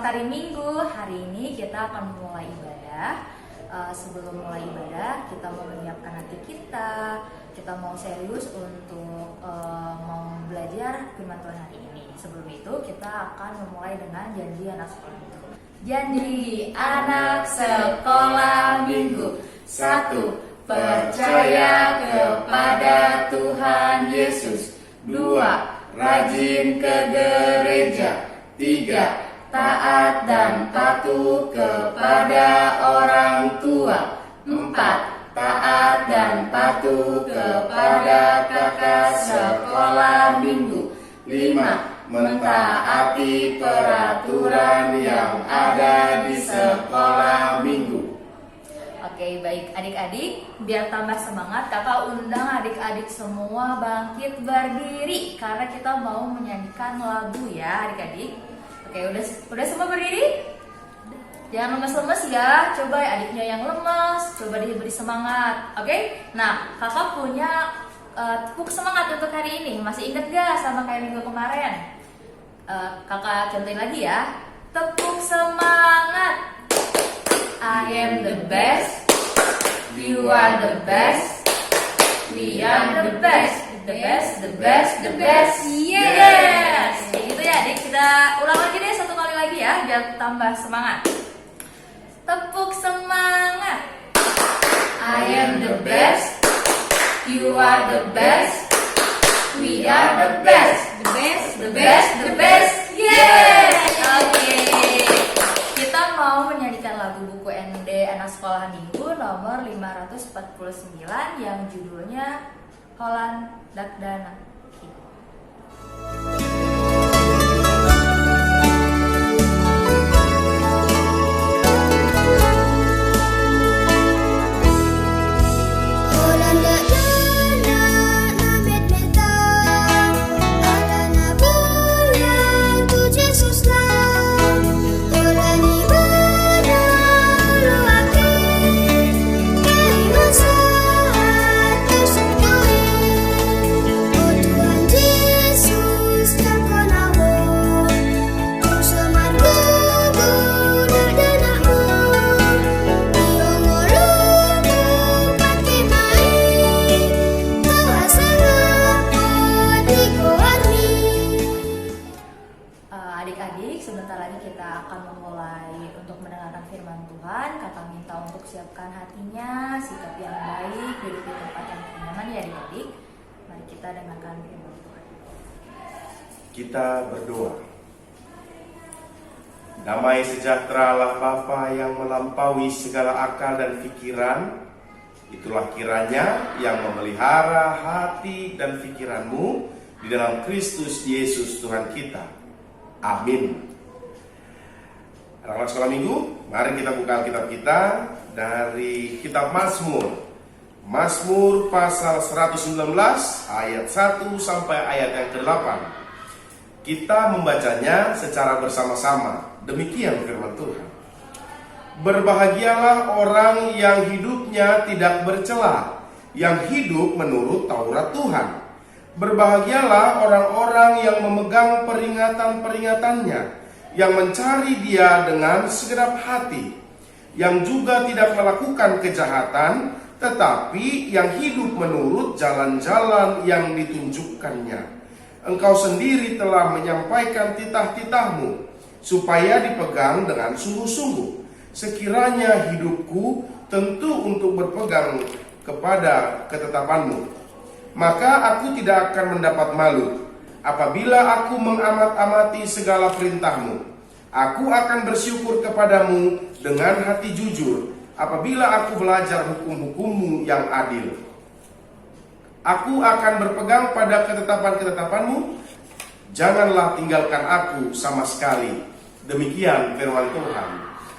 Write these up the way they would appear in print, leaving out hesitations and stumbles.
hari Minggu. Hari ini kita akan mulai ibadah. Sebelum mulai ibadah, kita mau menyiapkan hati kita. Kita mau serius untuk mau belajar firman Tuhan hari ini. Sebelum itu, kita akan memulai dengan janji anak sekolah minggu. Janji anak sekolah minggu. 1. Percaya kepada Tuhan Yesus. 2. Rajin ke gereja. 3. Taat dan patuh kepada orang tua. 4. Taat dan patuh kepada kakak sekolah minggu. 5. Mentaati peraturan yang ada di sekolah minggu. Oke, baik adik-adik, biar tambah semangat, kakak undang adik-adik semua bangkit berdiri karena kita mau menyanyikan lagu ya adik-adik. Oke, udah semua berdiri? Jangan lemes-lemes ya, coba adiknya yang lemes, coba diberi semangat. Oke, nah kakak punya tepuk semangat untuk hari ini. Masih ingat gak sama kayak minggu kemarin? Kakak contohin lagi ya. Tepuk semangat. I am the best. You are the best. We are the best. The best, the best, the best. Yes. Gitu ya adik, kita ulang lagi deh satu kali lagi ya biar tambah semangat. Tepuk semangat. I am the best. You are the best. We are the best. The best, the best, the best. Yes. Oke. Kita mau menyanyikan lagu buku ND Anak Sekolah Minggu nomor 549 yang judulnya Holland Dakdana. Adik-adik, sebentar lagi kita akan memulai untuk mendengarkan firman Tuhan. Kakak minta untuk siapkan hatinya, sikap yang baik, duduk di tempat yang nyaman ya adik-adik. Mari kita dengarkan firman Tuhan. Kita berdoa. Damai sejahtera Allah Bapa yang melampaui segala akal dan pikiran, itulah kiranya yang memelihara hati dan pikiranmu di dalam Kristus Yesus Tuhan kita. Amin. Anak-anak sekolah minggu, mari kita buka Alkitab kita dari kitab Mazmur. Mazmur pasal 119 ayat 1 sampai ayat yang ke-8. Kita membacanya secara bersama-sama. Demikian firman Tuhan. Berbahagialah orang yang hidupnya tidak bercela, yang hidup menurut Taurat Tuhan. Berbahagialah orang-orang yang memegang peringatan-peringatannya, yang mencari Dia dengan segenap hati, yang juga tidak melakukan kejahatan, tetapi yang hidup menurut jalan-jalan yang ditunjukkannya. Engkau sendiri telah menyampaikan titah-titahmu, supaya dipegang dengan sungguh-sungguh. Sekiranya hidupku tentu untuk berpegang kepada ketetapanmu, maka aku tidak akan mendapat malu. Apabila aku mengamat-amati segala perintahmu, aku akan bersyukur kepadamu dengan hati jujur. Apabila aku belajar hukum-hukummu yang adil, aku akan berpegang pada ketetapan-ketetapanmu. Janganlah tinggalkan aku sama sekali. Demikian firman Tuhan.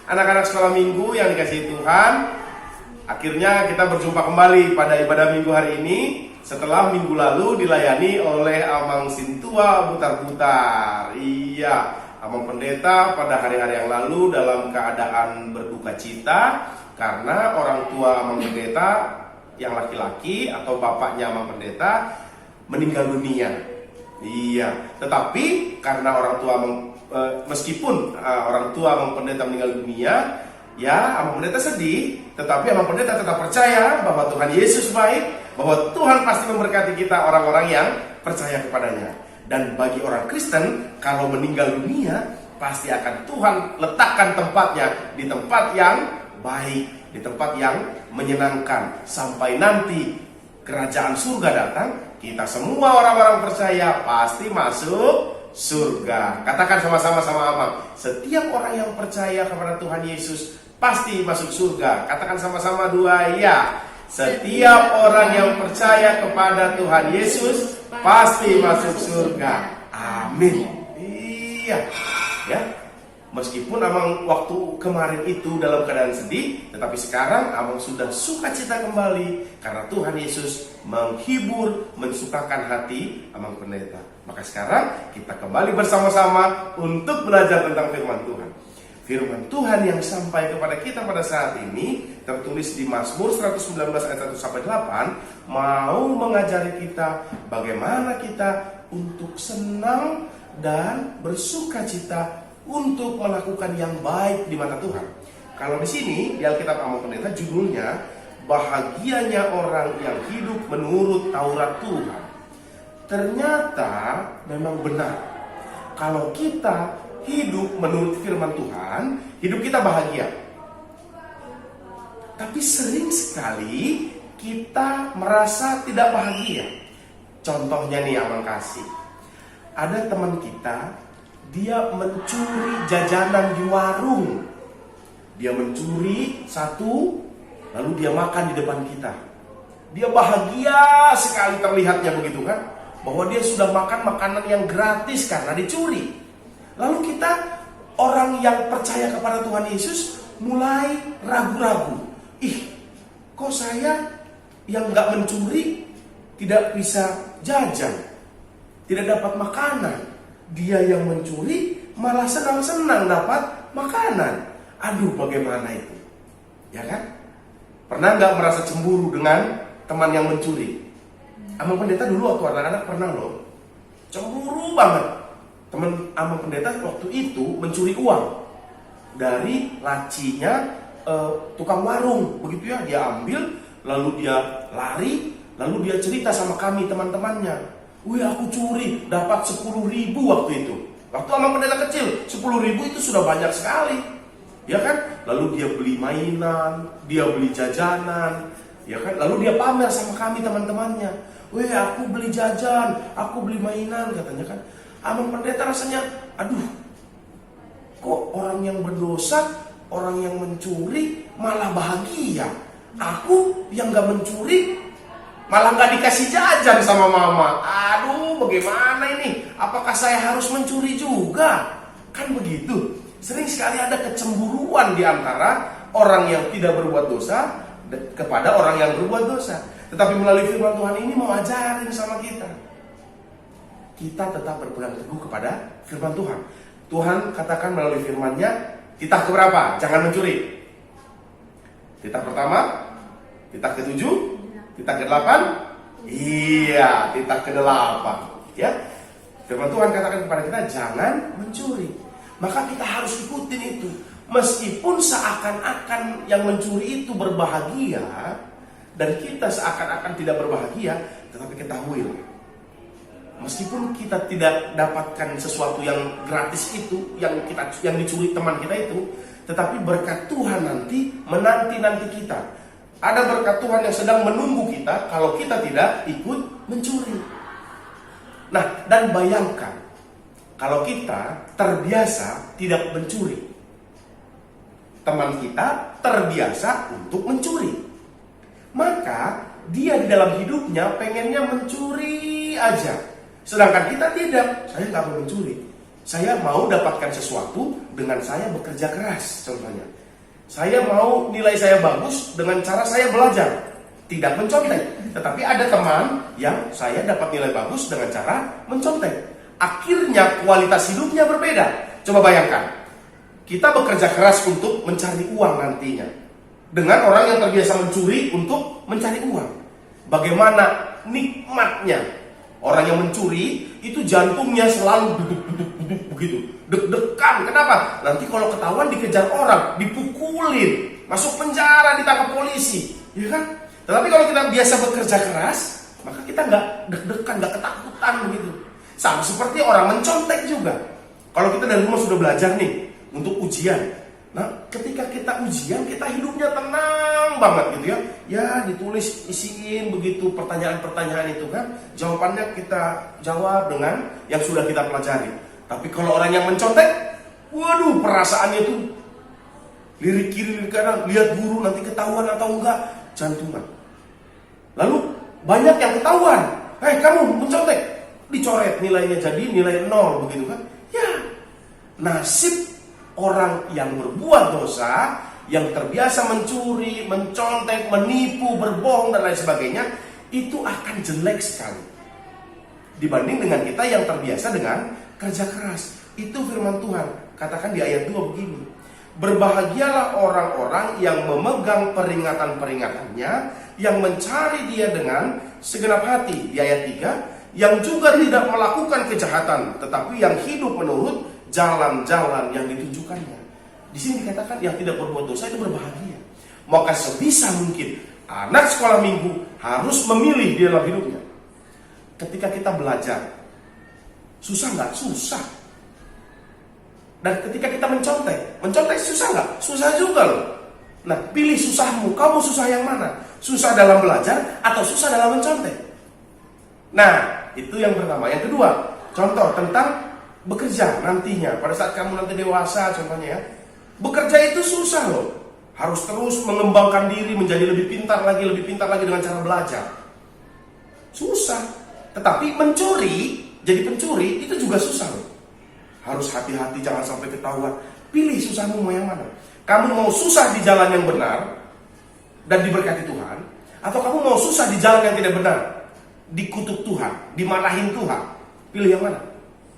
Anak-anak sekolah minggu yang dikasihi Tuhan, akhirnya kita berjumpa kembali pada ibadah minggu hari ini. Setelah minggu lalu dilayani oleh Amang Sintua Butar-Butar. Iya, Amang Pendeta pada hari-hari yang lalu dalam keadaan berduka cita karena orang tua Amang Pendeta yang laki-laki atau bapaknya Amang Pendeta meninggal dunia. Iya, tetapi karena orang tua meskipun orang tua Abang Pendeta meninggal dunia, ya Abang Pendeta sedih, tetapi Abang Pendeta tetap percaya bahwa Tuhan Yesus baik, bahwa Tuhan pasti memberkati kita orang-orang yang percaya kepadanya. Dan bagi orang Kristen, kalau meninggal dunia, pasti akan Tuhan letakkan tempatnya di tempat yang baik, di tempat yang menyenangkan. Sampai nanti kerajaan surga datang, kita semua orang-orang percaya pasti masuk surga. Katakan sama-sama sama Abang, setiap orang yang percaya kepada Tuhan Yesus pasti masuk surga. Katakan sama-sama dua ya. Setiap orang yang percaya kepada Tuhan Yesus pasti masuk surga. Amin. Iya. Ya. Meskipun Abang waktu kemarin itu dalam keadaan sedih, tetapi sekarang Abang sudah sukacita kembali karena Tuhan Yesus menghibur, mensukakan hati Abang Pendeta. Maka sekarang kita kembali bersama-sama untuk belajar tentang firman Tuhan. Firman Tuhan yang sampai kepada kita pada saat ini tertulis di Mazmur 119 ayat 1 sampai 8 mau mengajari kita bagaimana kita untuk senang dan bersukacita untuk melakukan yang baik di mata Tuhan. Kalau di sini di Alkitab Abang Pendeta judulnya bahagianya orang yang hidup menurut Taurat Tuhan. Ternyata memang benar. Kalau kita hidup menurut firman Tuhan, hidup kita bahagia. Tapi sering sekali kita merasa tidak bahagia. Contohnya nih Abang kasih. Ada teman kita, dia mencuri jajanan di warung. Dia mencuri satu, lalu dia makan di depan kita. Dia bahagia sekali terlihatnya begitu kan, bahwa dia sudah makan makanan yang gratis karena dicuri. Lalu kita, orang yang percaya kepada Tuhan Yesus, mulai ragu-ragu. Kok saya yang gak mencuri tidak bisa jajan, tidak dapat makanan. Dia yang mencuri malah senang-senang dapat makanan. Aduh, bagaimana itu? Ya kan? Pernah gak merasa cemburu dengan teman yang mencuri? Abang Pendeta dulu waktu anak-anak pernah loh, cemburu banget. Teman Abang Pendeta waktu itu mencuri uang dari lacinya tukang warung, begitu ya. Dia ambil, lalu dia lari, lalu dia cerita sama kami teman-temannya. Wih, aku curi, dapat 10.000 waktu itu. Waktu Abang Pendeta kecil, 10.000 itu sudah banyak sekali, ya kan? Lalu dia beli mainan, dia beli jajanan, ya kan? Lalu dia pamer sama kami teman-temannya. Wih, aku beli jajan, aku beli mainan, katanya kan. Abang Pendeta rasanya, aduh, kok orang yang berdosa, orang yang mencuri malah bahagia. Aku yang gak mencuri malah gak dikasih jajan sama mama. Aduh, bagaimana ini? Apakah saya harus mencuri juga? Kan begitu. Sering sekali ada kecemburuan di antara orang yang tidak berbuat dosa kepada orang yang berbuat dosa. Tetapi melalui firman Tuhan ini mau ajarin sama kita, kita tetap berpegang teguh kepada firman Tuhan. Tuhan katakan melalui firman-Nya, titah keberapa? Jangan mencuri. Titah pertama, titah ke-7, titah ke-8. Iya, titah ke-8. Ya. Firman Tuhan katakan kepada kita, jangan mencuri. Maka kita harus ikutin itu. Meskipun seakan-akan yang mencuri itu berbahagia dan kita seakan-akan tidak berbahagia, tetapi ketahuilah, meskipun kita tidak dapatkan sesuatu yang gratis itu, yang dicuri teman kita itu, tetapi berkat Tuhan nanti menanti kita. Ada berkat Tuhan yang sedang menunggu kita kalau kita tidak ikut mencuri. Nah, dan bayangkan kalau kita terbiasa tidak mencuri, teman kita terbiasa untuk mencuri, maka dia di dalam hidupnya pengennya mencuri aja. Sedangkan kita tidak, saya nggak mau mencuri. Saya mau dapatkan sesuatu dengan saya bekerja keras, contohnya. Saya mau nilai saya bagus dengan cara saya belajar, tidak mencontek. Tetapi ada teman yang saya dapat nilai bagus dengan cara mencontek. Akhirnya kualitas hidupnya berbeda. Coba bayangkan, kita bekerja keras untuk mencari uang nantinya, dengan orang yang terbiasa mencuri untuk mencari uang. Bagaimana nikmatnya Orang yang mencuri itu jantungnya selalu duduk begitu, deg-degan. Kenapa? Nanti kalau ketahuan dikejar orang, dipukulin, masuk penjara, ditangkap polisi, ya kan? Tetapi kalau kita biasa bekerja keras, maka kita nggak deg-degan, nggak ketakutan begitu. Sama seperti orang mencontek juga. Kalau kita dari rumah sudah belajar nih untuk ujian, nah ketika kita ujian, kita hidupnya tenang banget gitu ya. Ya ditulis, isiin begitu pertanyaan-pertanyaan itu kan, jawabannya kita jawab dengan yang sudah kita pelajari. Tapi kalau orang yang mencontek, waduh perasaannya tuh lirik kiri lirik kanan, lihat guru nanti ketahuan atau enggak, jantungan. Lalu banyak yang ketahuan, kamu mencontek, dicoret nilainya jadi nilai 0 begitu kan. Ya nasib orang yang berbuat dosa, yang terbiasa mencuri, mencontek, menipu, berbohong dan lain sebagainya, itu akan jelek sekali dibanding dengan kita yang terbiasa dengan kerja keras. Itu firman Tuhan, katakan di ayat 2 begini, berbahagialah orang-orang yang memegang peringatan-peringatannya, yang mencari dia dengan segenap hati. Di ayat 3, yang juga tidak melakukan kejahatan, tetapi yang hidup menurut jalan-jalan yang ditunjukkannya. Di sini dikatakan yang tidak berbuat dosa itu berbahagia. Maka sebisa mungkin anak sekolah minggu harus memilih di dalam hidupnya. Ketika kita belajar, susah nggak? Susah. Dan ketika kita mencontek susah nggak? Susah juga loh. Nah, pilih susahmu. Kamu susah yang mana? Susah dalam belajar atau susah dalam mencontek? Nah, itu yang pertama. Yang kedua, contoh tentang bekerja nantinya. Pada saat kamu nanti dewasa contohnya ya, bekerja itu susah loh. Harus terus mengembangkan diri menjadi lebih pintar lagi dengan cara belajar. Susah. Tetapi jadi pencuri itu juga susah loh. Harus hati-hati jangan sampai ketahuan. Pilih susahmu mau yang mana. Kamu mau susah di jalan yang benar dan diberkati Tuhan, atau kamu mau susah di jalan yang tidak benar, dikutuk Tuhan, dimarahin Tuhan. Pilih yang mana?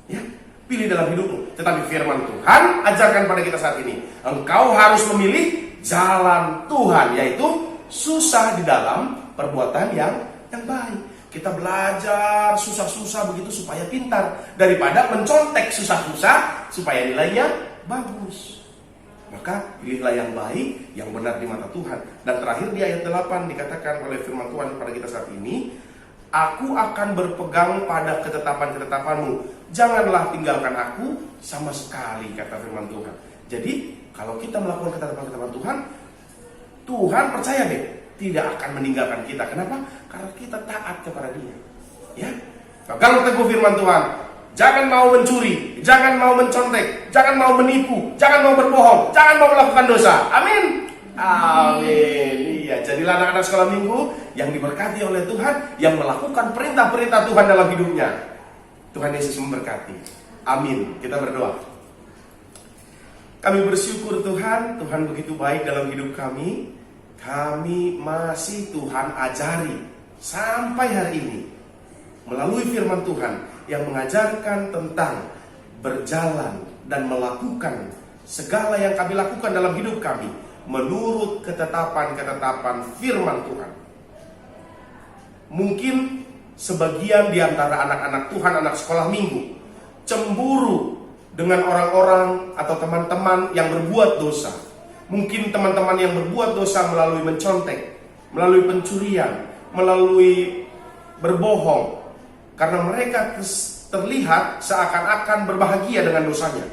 Ya. Pilih dalam hidupmu. Tetapi firman Tuhan ajarkan pada kita saat ini, engkau harus memilih jalan Tuhan, yaitu susah di dalam perbuatan yang baik. Kita belajar susah-susah begitu supaya pintar, daripada mencontek susah-susah supaya nilainya bagus. Maka pilihlah yang baik, yang benar di mata Tuhan. Dan terakhir di ayat 8 dikatakan oleh firman Tuhan kepada kita saat ini, aku akan berpegang pada ketetapan-ketetapanmu, janganlah tinggalkan aku sama sekali, kata firman Tuhan. Jadi kalau kita melakukan ketetapan-ketetapan Tuhan, Tuhan percaya deh, tidak akan meninggalkan kita. Kenapa? Karena kita taat kepada Dia. Ya, pegang teguh firman Tuhan. Jangan mau mencuri, jangan mau mencontek, jangan mau menipu, jangan mau berbohong, jangan mau melakukan dosa. Amin. Amin. Iya, jadilah anak-anak sekolah minggu yang diberkati oleh Tuhan, yang melakukan perintah-perintah Tuhan dalam hidupnya. Tuhan Yesus memberkati. Amin. Kita berdoa. Kami bersyukur Tuhan, Tuhan begitu baik dalam hidup kami. Kami masih Tuhan ajari sampai hari ini melalui firman Tuhan yang mengajarkan tentang berjalan dan melakukan segala yang kami lakukan dalam hidup kami menurut ketetapan-ketetapan firman Tuhan. Mungkin sebagian di antara anak-anak Tuhan, anak sekolah minggu, cemburu dengan orang-orang atau teman-teman yang berbuat dosa. Mungkin teman-teman yang berbuat dosa melalui mencontek, melalui pencurian, melalui berbohong, karena mereka terlihat seakan-akan berbahagia dengan dosanya.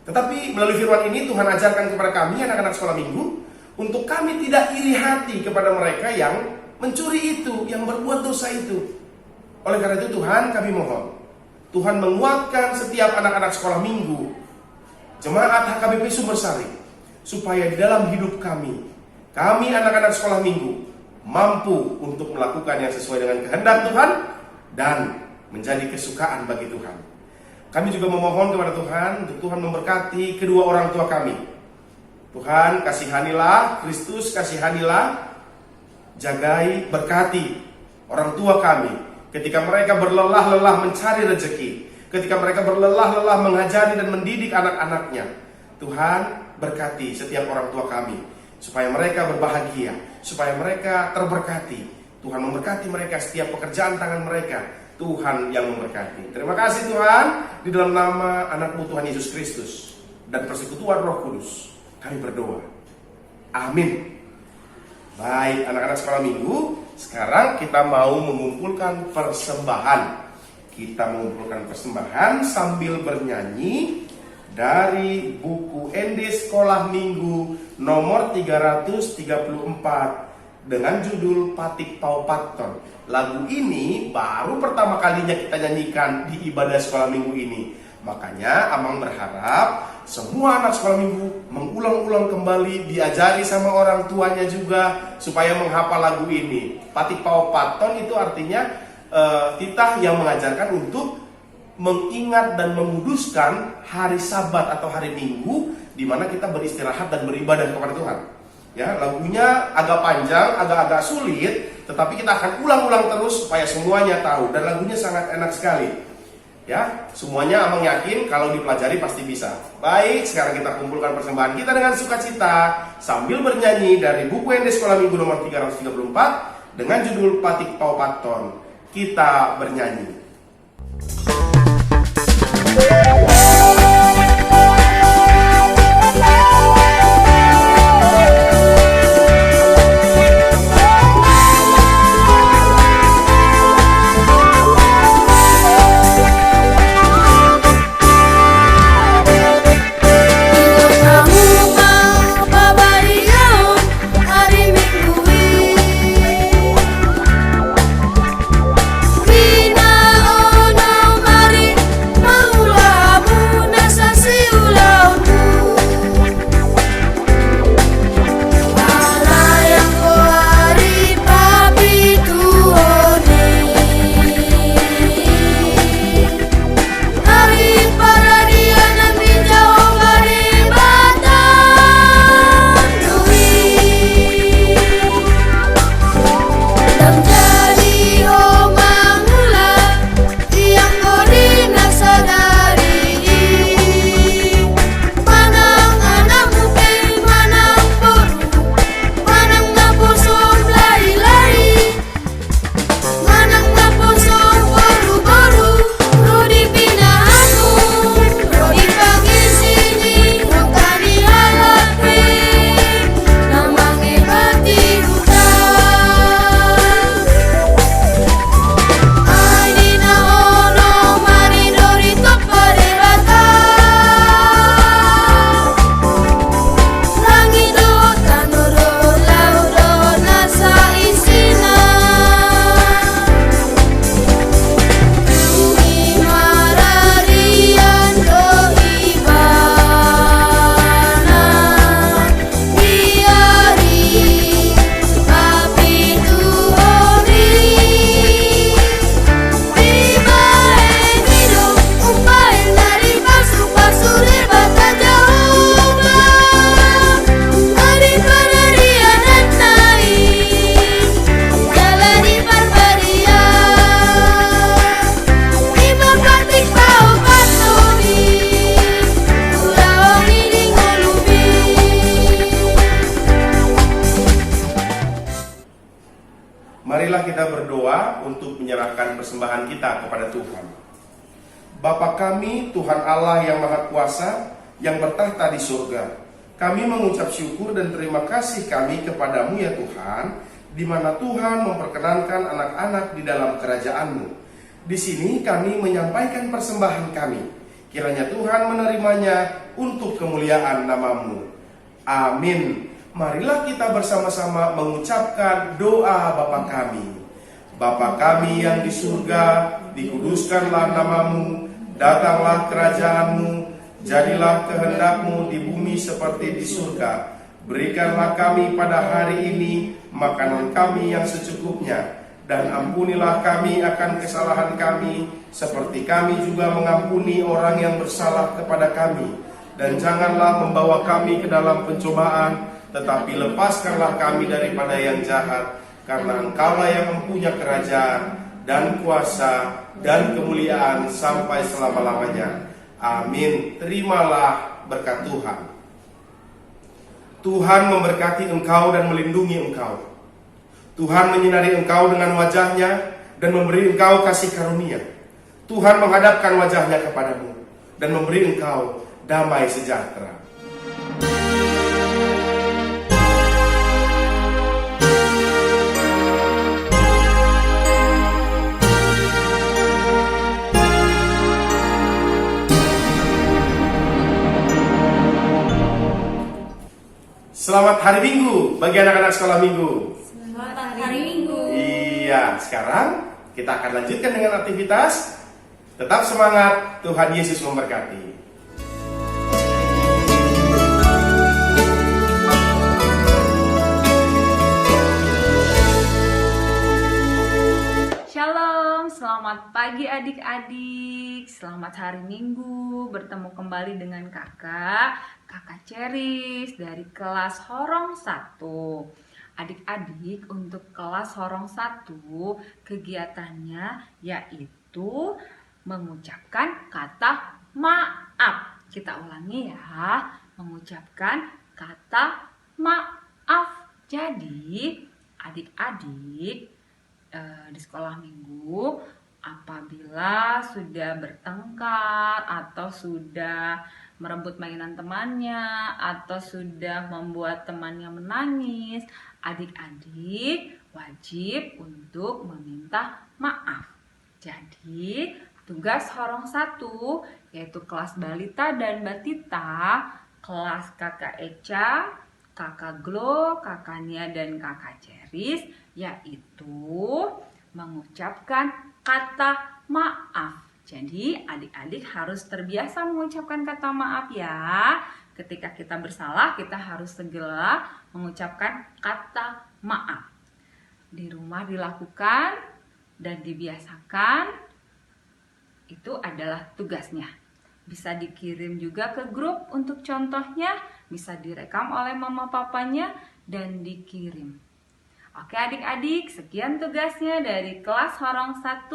Tetapi melalui firman ini Tuhan ajarkan kepada kami anak-anak sekolah minggu, untuk kami tidak iri hati kepada mereka yang mencuri itu, yang berbuat dosa itu. Oleh karena itu Tuhan, kami mohon Tuhan menguatkan setiap anak-anak sekolah minggu, jemaat HKBP Sumbersari, supaya di dalam hidup kami anak-anak sekolah minggu mampu untuk melakukan yang sesuai dengan kehendak Tuhan dan menjadi kesukaan bagi Tuhan. Kami juga memohon kepada Tuhan untuk Tuhan memberkati kedua orang tua kami. Tuhan kasihanilah, Kristus kasihanilah, jagai, berkati orang tua kami ketika mereka berlelah-lelah mencari rezeki, ketika mereka berlelah-lelah mengajari dan mendidik anak-anaknya. Tuhan berkati setiap orang tua kami supaya mereka berbahagia, supaya mereka terberkati. Tuhan memberkati mereka setiap pekerjaan tangan mereka. Tuhan yang memberkati. Terima kasih Tuhan, di dalam nama anak-Mu Tuhan Yesus Kristus dan persekutuan Roh Kudus, kami berdoa. Amin. Baik anak-anak sekolah minggu, sekarang kita mau mengumpulkan persembahan. Kita mengumpulkan persembahan sambil bernyanyi dari buku ND Sekolah Minggu nomor 334 dengan judul Patik Pau Patton. Lagu ini baru pertama kalinya kita nyanyikan di ibadah sekolah minggu ini. Makanya Amang berharap semua anak sekolah minggu mengulang-ulang kembali, diajari sama orang tuanya juga supaya menghafal lagu ini. Patik Pau Patton itu artinya titah yang mengajarkan untuk mengingat dan menguduskan hari Sabat atau hari Minggu di mana kita beristirahat dan beribadah kepada Tuhan. Ya, lagunya agak panjang, agak-agak sulit, tetapi kita akan ulang-ulang terus supaya semuanya tahu, dan lagunya sangat enak sekali. Ya, semuanya Amang yakin kalau dipelajari pasti bisa. Baik, sekarang kita kumpulkan persembahan kita dengan sukacita sambil bernyanyi dari buku ND Sekolah Minggu nomor 334 dengan judul Patik Pau Patton. Kita bernyanyi. Marilah kita berdoa untuk menyerahkan persembahan kita kepada Tuhan. Bapa kami, Tuhan Allah yang Maha Kuasa, yang bertahta di surga, kami mengucap syukur dan terima kasih kami kepadamu ya Tuhan, di mana Tuhan memperkenankan anak-anak di dalam kerajaan-Mu. Di sini kami menyampaikan persembahan kami. Kiranya Tuhan menerimanya untuk kemuliaan nama-Mu. Amin. Marilah kita bersama-sama mengucapkan doa Bapa kami. Bapa kami yang di surga, dikuduskanlah nama-Mu, datanglah kerajaan-Mu, jadilah kehendak-Mu di bumi seperti di surga. Berikanlah kami pada hari ini makanan kami yang secukupnya, dan ampunilah kami akan kesalahan kami, seperti kami juga mengampuni orang yang bersalah kepada kami. Dan janganlah membawa kami ke dalam pencobaan, tetapi lepaskanlah kami daripada yang jahat, karena Engkaulah yang mempunyai kerajaan dan kuasa dan kemuliaan sampai selama-lamanya. Amin. Terimalah berkat Tuhan. Tuhan memberkati engkau dan melindungi engkau. Tuhan menyinari engkau dengan wajah-Nya dan memberi engkau kasih karunia. Tuhan menghadapkan wajahnya kepadamu dan memberi engkau damai sejahtera. Selamat hari Minggu bagi anak-anak sekolah Minggu. Selamat hari Minggu. Iya, sekarang kita akan lanjutkan dengan aktivitas. Tetap semangat, Tuhan Yesus memberkati. Shalom, selamat pagi adik-adik. Selamat hari Minggu, bertemu kembali dengan Kakak Ceris dari kelas Horong 1. Adik-adik, untuk kelas Horong 1 kegiatannya yaitu mengucapkan kata maaf. Kita ulangi ya, mengucapkan kata maaf. Jadi adik-adik di sekolah minggu, apabila sudah bertengkar atau sudah merebut mainan temannya atau sudah membuat temannya menangis, adik-adik wajib untuk meminta maaf. Jadi tugas Horong 1 yaitu kelas balita dan batita, kelas kakak Eca, kakak Glo, kakak Nia dan kakak Ceris, yaitu mengucapkan kata maaf. Jadi adik-adik harus terbiasa mengucapkan kata maaf ya. Ketika kita bersalah, kita harus segera mengucapkan kata maaf. Di rumah dilakukan dan dibiasakan, itu adalah tugasnya. Bisa dikirim juga ke grup untuk contohnya, bisa direkam oleh mama papanya dan dikirim. Oke adik-adik, sekian tugasnya dari kelas Horong 1.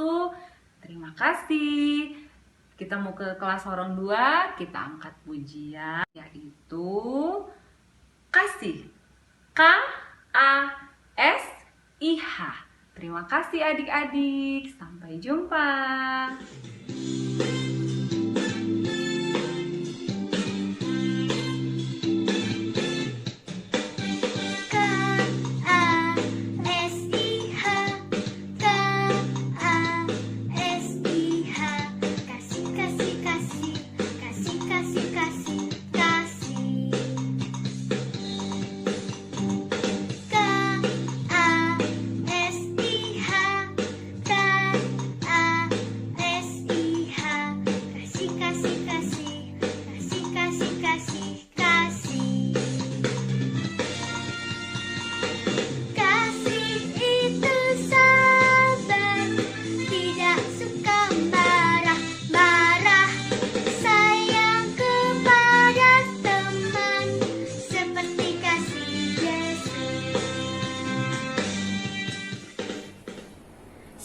Terima kasih. Kita mau ke kelas Horong 2, kita angkat pujian yaitu kasih. K-A-S-I-H. Terima kasih adik-adik. Sampai jumpa.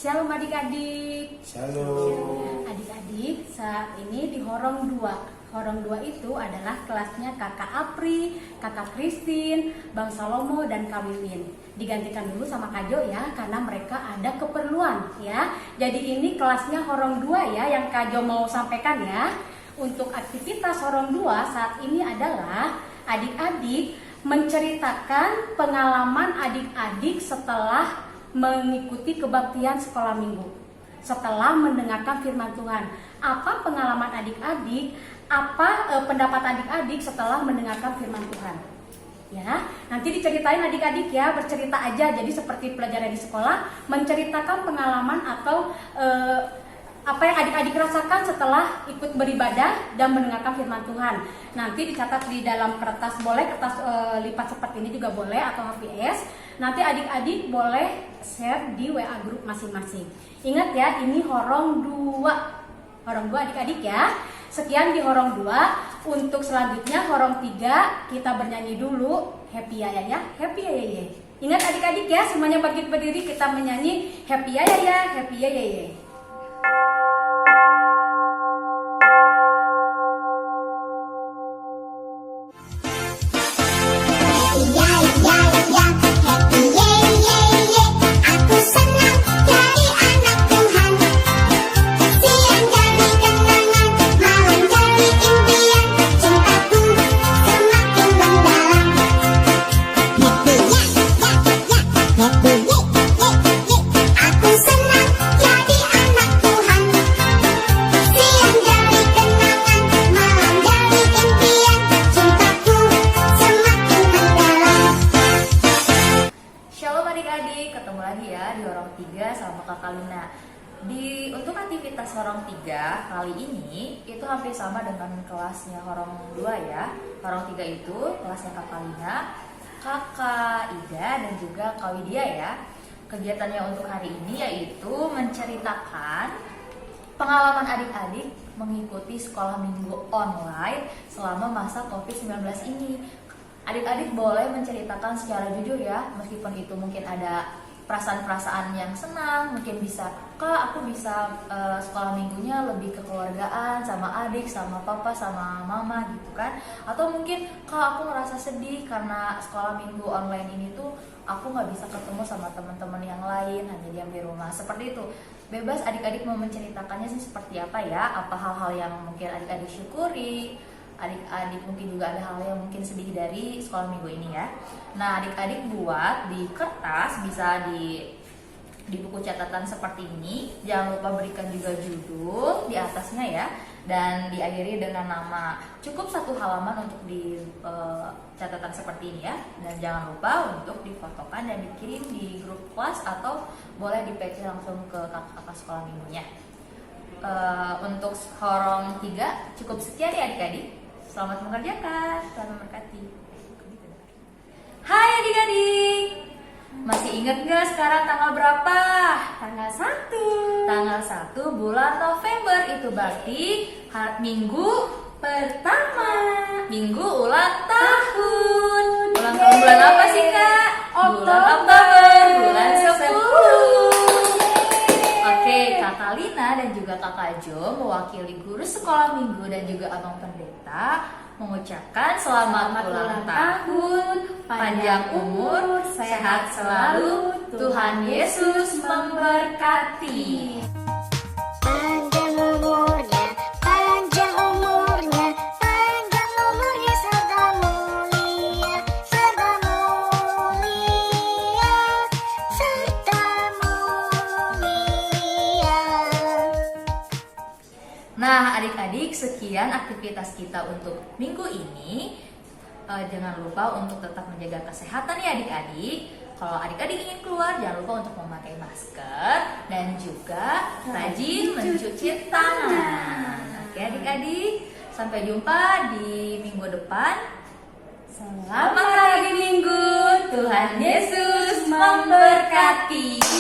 Shalom adik-adik. Shalom. Adik-adik, saat ini di Horong 2. Horong 2 itu adalah kelasnya Kakak Apri, Kakak Christine, Bang Salomo, dan Kak Wiwin. Digantikan dulu sama Kak Jo ya, karena mereka ada keperluan ya. Jadi ini kelasnya Horong 2 ya, yang Kak Jo mau sampaikan ya. Untuk aktivitas Horong 2 saat ini adalah adik-adik menceritakan pengalaman adik-adik setelah mengikuti kebaktian sekolah minggu, setelah mendengarkan firman Tuhan. Apa pengalaman adik-adik, apa pendapat adik-adik setelah mendengarkan firman Tuhan? Ya, nanti diceritain adik-adik ya, bercerita aja. Jadi seperti pelajaran di sekolah, menceritakan pengalaman atau apa yang adik-adik rasakan setelah ikut beribadah dan mendengarkan firman Tuhan. Nanti dicatat di dalam kertas, boleh kertas lipat seperti ini juga boleh, atau HVS. Nanti adik-adik boleh share di WA grup masing-masing. Ingat ya, ini Horong 2. Horong 2 adik-adik ya. Sekian di Horong 2. Untuk selanjutnya Horong 3 kita bernyanyi dulu Happy Ya Ya, Happy Ya Ya. Ingat adik-adik ya, semuanya berdiri kita menyanyi Happy Ya Ya, Happy Ya Ya. Happy ye ye ye, aku senang jadi anak Horong 3 kali ini itu hampir sama dengan kelasnya Horong 2 ya. Horong 3 itu kelasnya Kakak Lina, Kakak Ida, dan juga Kak Widya ya. Kegiatannya untuk hari ini yaitu menceritakan pengalaman adik-adik mengikuti sekolah minggu online selama masa COVID-19 ini. Adik-adik boleh menceritakan secara jujur ya, meskipun itu mungkin ada perasaan-perasaan yang senang, mungkin bisa, Kak aku bisa sekolah minggunya lebih kekeluargaan sama adik, sama papa, sama mama gitu kan. Atau mungkin, Kak aku ngerasa sedih karena sekolah minggu online ini tuh aku nggak bisa ketemu sama teman-teman yang lain, hanya diam di rumah. Seperti itu. Bebas adik-adik mau menceritakannya sih seperti apa ya, apa hal-hal yang mungkin adik-adik syukuri, adik-adik mungkin juga ada hal yang mungkin sedih dari sekolah minggu ini ya. Nah, adik-adik buat di kertas, bisa di buku catatan seperti ini. Jangan lupa berikan juga judul di atasnya ya, dan diakhiri dengan nama. Cukup 1 halaman untuk di catatan seperti ini ya. Dan jangan lupa untuk difotokan dan dikirim di grup kelas atau boleh di PC langsung ke kakak-kakak sekolah minggunya. Untuk Horong 3 cukup sekian ya adik-adik. Selamat mengerjakan, Tuhan memberkati. Hai adik-adik, masih ingat gak sekarang tanggal berapa? Tanggal 1. Tanggal 1 bulan November, itu berarti minggu pertama, minggu ulang tahun. Ulang tahun bulan apa sih Kak? Bulan Oktober, bulan 10. Oke, Kakak Lina dan juga Kakak Jo mewakili guru sekolah minggu dan juga Abang Pendeta mengucapkan selamat ulang tahun, panjang umur, sehat selalu, Tuhan Yesus memberkati. Panjang umurnya, panjang umurnya, panjang umurnya serta mulia, serta mulia, serta mulia. Nah, adik-adik, sekian aktivitas kita untuk minggu ini. Jangan lupa untuk tetap menjaga kesehatan ya adik-adik. Kalau adik-adik ingin keluar, jangan lupa untuk memakai masker dan juga rajin mencuci tangan. Oke adik-adik, sampai jumpa di minggu depan. Selamat hari Minggu, Tuhan Yesus memberkati.